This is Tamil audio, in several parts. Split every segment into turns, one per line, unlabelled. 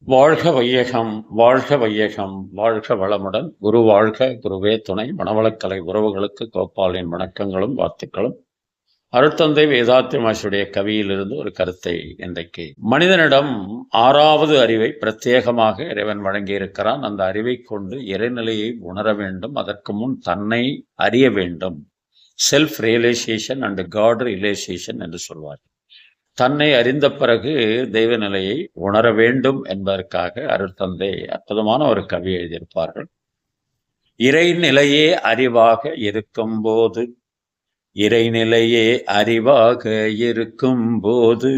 வாழ்க வையகம், வாழ்க வையகம், வாழ்க வளமுடன். குரு வாழ்க, குருவே துணை. மனவளக்கலை உறவுகளுக்கு கோபாலின் வணக்கங்களும் வாழ்த்துக்களும். அருட்தந்தை வேதாத்திரி மாஷுடைய கவியிலிருந்து ஒரு கருத்தை இன்றைக்கு. மனிதனிடம் 6வது அறிவை பிரத்யேகமாக இறைவன் வழங்கியிருக்கிறான். அந்த அறிவை கொண்டு இறைநிலையை உணர வேண்டும். அதற்கு முன் தன்னை அறிய வேண்டும். Self realization and God realization என்று சொல்வார். தன்னை அறிந்த பிறகு தெய்வ நிலையை உணர வேண்டும் என்பதற்காக அருட்தந்தை அற்புதமான ஒரு கவி எழுதியிருப்பார்கள். இறைநிலையே அறிவாக இருக்கும்போது, இறைநிலையே அறிவாக இருக்கும்போது,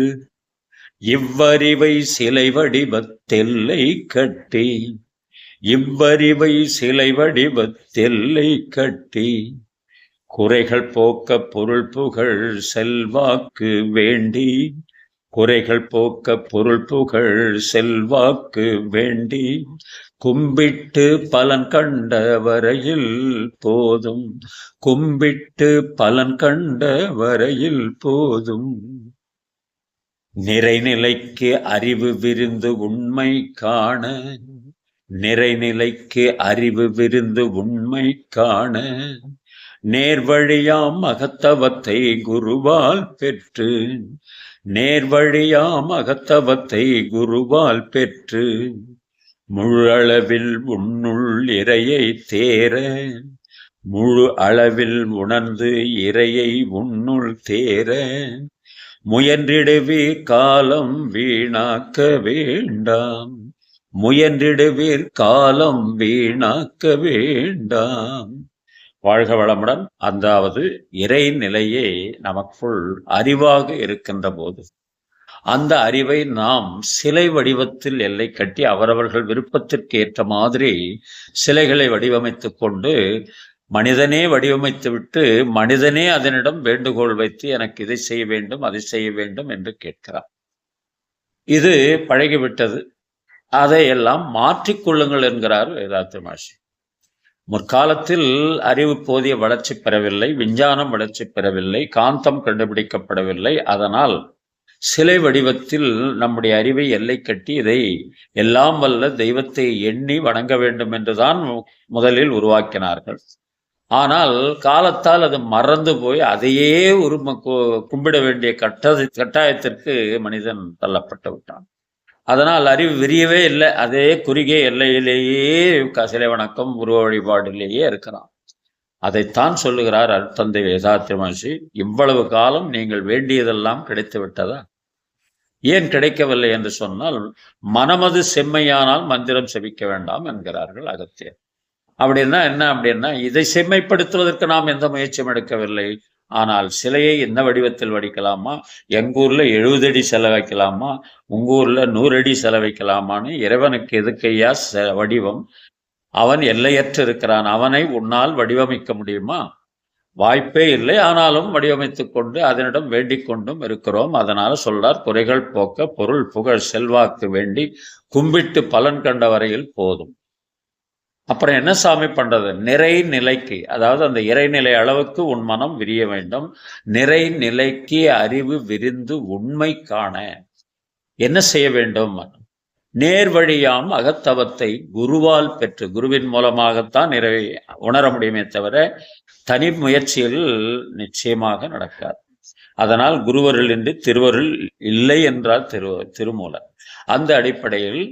இவ்வறிவை சிலை வடிவத்தெல்லை கட்டி, இவ்வறிவை சிலை வடிவத்தெல்லை கட்டி, குறைகள் போக்க பொருள் புகழ் செல்வாக்கு வேண்டி, குறைகள் போக்க பொருள் புகழ் செல்வாக்கு வேண்டி, கும்பிட்டு பலன் கண்ட வரையில் போதும், கும்பிட்டு பலன் கண்ட வரையில் போதும். நிறைநிலைக்கு அறிவு விருந்து உண்மை காண, நிறைநிலைக்கு அறிவு விருந்து உண்மை காண, நேர்வழியாம் அகத்தவத்தை குருவால் பெற்று, நேர்வழியாம் அகத்தவத்தை குருவால் பெற்று, முழு அளவில் உன்னுள் இறையை தேர, முழு அளவில் உணர்ந்து இறையை உன்னுள் தேர, முயன்றிடுவீர் காலம் வீணாக்க வேண்டாம், முயன்றிடுவீர் காலம் வீணாக்க வேண்டாம். வாழ்க வளமுடன். அதாவது இறைநிலையே நமக்குள் அறிவாக இருக்கின்ற போது, அந்த அறிவை நாம் சிலை வடிவத்தில் எல்லை கட்டி அவரவர்கள் விருப்பத்திற்கு ஏற்ற மாதிரி சிலைகளை வடிவமைத்துக் கொண்டு, மனிதனே வடிவமைத்து விட்டு மனிதனே அதனிடம் வேண்டுகோள் வைத்து எனக்கு இதை செய்ய வேண்டும் அதை செய்ய வேண்டும் என்று கேட்கிறார். இது பழகிவிட்டது. அதையெல்லாம் மாற்றிக்கொள்ளுங்கள் என்கிறார் வேதாத்திரி மகர்ஷி. முற்காலத்தில் அறிவு போதிய வளர்ச்சி பெறவில்லை, விஞ்ஞானம் வளர்ச்சி பெறவில்லை, காந்தம் கண்டுபிடிக்கப்படவில்லை. அதனால் சிலை வடிவத்தில் நம்முடைய அறிவை எல்லை கட்டி இதை எல்லாம் வல்ல தெய்வத்தை எண்ணி வணங்க வேண்டும் என்றுதான் முதலில் உருவாக்கினார்கள். ஆனால் காலத்தால் அது மறந்து போய் அதையே கும்பிட வேண்டிய கட்டாயத்திற்கு மனிதன் தள்ளப்பட்டு விட்டான். அதனால் அறிவு விரியவே இல்லை. அதே குறுகிய எல்லையிலேயே சிலை வணக்கம் உருவ வழிபாடிலேயே இருக்கிறான். அதைத்தான் சொல்லுகிறார் அருட்தந்தை வேதாத்திரி மகர்ஷி. இவ்வளவு காலம் நீங்கள் வேண்டியதெல்லாம் கிடைத்து விட்டதா? ஏன் கிடைக்கவில்லை என்று சொன்னால், மனமது செம்மையானால் மந்திரம் செபிக்க வேண்டாம் என்கிறார்கள் அகத்தியர். அப்படின்னா என்ன அப்படின்னா, இதை செம்மைப்படுத்துவதற்கு நாம் எந்த முயற்சியும் எடுக்கவில்லை. ஆனால் சிலையை எந்த வடிவத்தில் வடிக்கலாமா, எங்கூர்ல 70 அடி செலவைக்கலாமா, உங்க ஊர்ல 100 அடி செலவைக்கலாமான்னு இறைவனுக்கு எதுக்கையா வடிவம்? அவன் எல்லையற்று இருக்கிறான். அவனை உன்னால் வடிவமைக்க முடியுமா? வாய்ப்பே இல்லை. ஆனாலும் வடிவமைத்துக் கொண்டு அதனிடம் வேண்டிக் கொண்டும் இருக்கிறோம். அதனால சொல்றார், குறைகள் போக்க பொருள் புகழ் செல்வாக்கு வேண்டி, கும்பிட்டு பலன் கண்ட வரையில் போதும். அப்புறம் என்ன சாமி பண்றது? நிறைநிலைக்கு, அதாவது அந்த இறைநிலை அளவுக்கு உன் மனம் விரிய வேண்டும். நிறைநிலைக்கு அறிவு விரிந்து உண்மை காண என்ன செய்ய வேண்டும்? நேர்வழியாம் அகத்தவத்தை குருவால் பெற்று, குருவின் மூலமாகத்தான் நிறைவை உணர முடியுமே தவிர தனி முயற்சியில் நிச்சயமாக நடக்காது. அதனால் குருவருள் இன்றி திருவருள் இல்லை என்றால் திருமூலர். அந்த அடிப்படையில்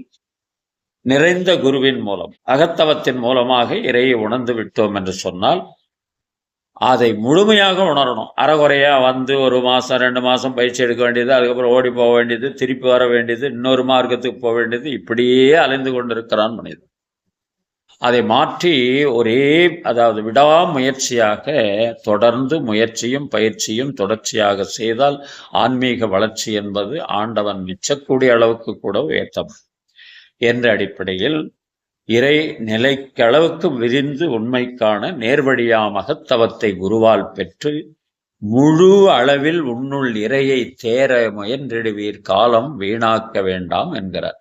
நிறைந்த குருவின் மூலம் அகத்தவத்தின் மூலமாக இறையை உணர்ந்து விட்டோம் என்று சொன்னால் அதை முழுமையாக உணரணும். அறகுறையா வந்து 1 மாசம் 2 மாசம் பயிற்சி எடுக்க வேண்டியது, அதுக்கப்புறம் ஓடி போக வேண்டியது, திருப்பி வர வேண்டியது, இன்னொரு மார்க்கத்துக்கு போக வேண்டியது, இப்படியே அலைந்து கொண்டிருக்கிறான் மனிதன். அதை மாற்றி அதாவது விடாமுயற்சியாக தொடர்ந்து முயற்சியும் பயிற்சியும் தொடர்ச்சியாக செய்தால் ஆன்மீக வளர்ச்சி என்பது ஆண்டவன் மிச்சக்கூடிய அளவுக்கு கூட உயர்த்தம் என்ற அடிப்படையில் இறை நிலைக்களவுக்கு விரிந்து உண்மைக்கான நேர்வழியாம் அகத்தவத்தை குருவால் பெற்று, முழு அளவில் உன்னுள் இறையை தேர முயன்றிடுவீர் காலம் வீணாக்க வேண்டாம் என்கிறார்.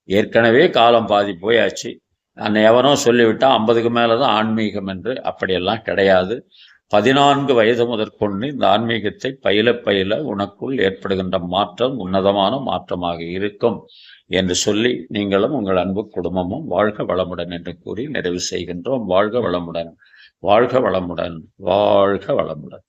ஏற்கனவே காலம் பாதி போயாச்சு. எவனோ சொல்லிவிட்டா 50க்கு மேலதான் ஆன்மீகம் என்று. அப்படியெல்லாம் கிடையாது. 14 வயது முதற்கொண்டு இந்த ஆன்மீகத்தை பயில பயில உனக்குள் ஏற்படுகின்ற மாற்றம் உன்னதமான மாற்றமாக இருக்கும் என்று சொல்லி நீங்களும் உங்கள் அன்பு குடும்பமும் வாழ்க வளமுடன் என்று கூறி நிறைவு செய்கின்றோம். வாழ்க வளமுடன், வாழ்க வளமுடன், வாழ்க வளமுடன்.